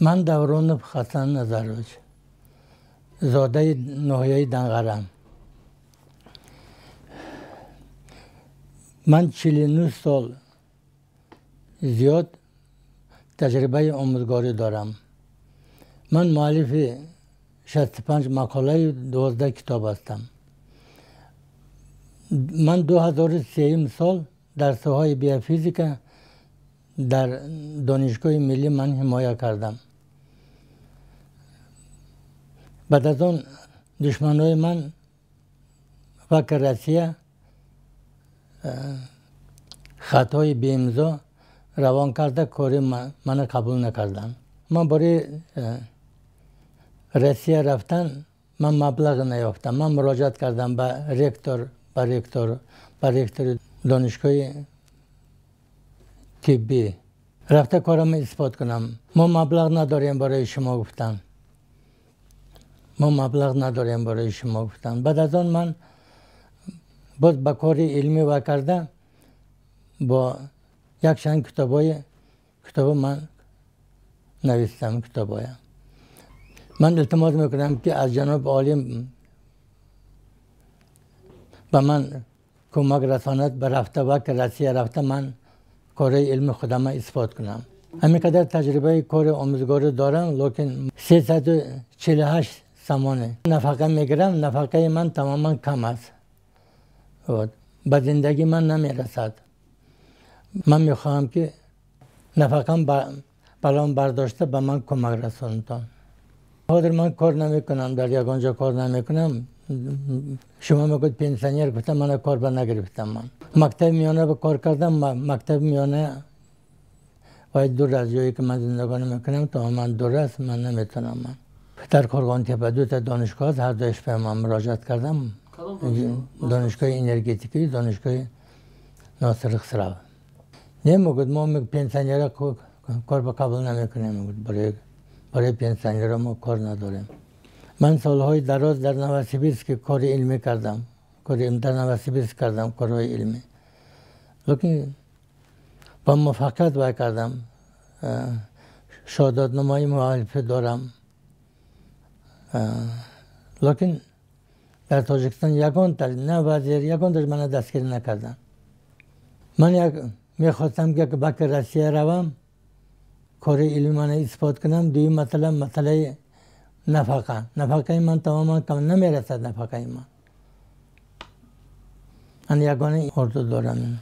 من دورون حسن نظروج زاده ناحیه دنقرم. من 49 سال زیاد تجربه آموزگاری دارم. من مؤلف 65 مقاله 12 کتاب هستم. من 2003 سال در ساحه بیوفیزیک در دانشگاه ملی من حمایه کردم. بعد از اون دشمنای من فکر روسیه خطای بی امضا روان کرده کاری من قبول نکردن. من برای روسیه رفتن من مبلغ نیافتم. من مراجعت کردم به رکتور دانشگاه طبی. رفته کارم اثبات کنم. ما مبلغ نداریم برای شما گفتن. بعد از آن من باز به کار علمی و کرده با یک چند کتاب من نوشتم کتابای. من التماس میکنم که از جناب عالی به من کمک رساند به رفته و که روسیه رفته من کار علم خودم اثبات کنم. همینقدر تجربه کار آموزگاری دارم، لیکن 348 سمانه نفقه میگیرم. نفقه من تماما کم است. به زندگی من نمیرسد. من میخواهم که نفقم بلان برداشته به من کمک رساندن. حاضر من کار نمیکنم، در یگانجا کار نمیکنم. شما میگوید پنسیونر، گفتم من کار به نگرفتم. من مکتب میانه به کار کردم. مکتب میانه باید دور از جایی که من زندگانی میکنم تماما دور است. من نمیتونم. من در کارگانتیپه دو تا دانشگاه هست، هر دوش به من مراجعت کردم. دانشگاه انرژتیکی، دانشگاه ناصر خسرو. نمیگوید ما پنسیونر کار به قبول نمیکنیم. برای پنسیونر ما کار نداریم. من سالهای دراز در نوسیبیرسک که کار علمی کردم. در نوسیبیرسک کردم کارهای علمی. لیکن با موفقیت وای کردم. شهادتنامه مؤلفه دارم. لیکن در تاجیکستان نه وزیر یگان من دستگیر نکردن. من میخواستم که به روسیه روم کار علمی من اثبات کنم. دوی مسئله نفقه من تماما کم نمیرسد. نفقه من یگانه اردو دارم.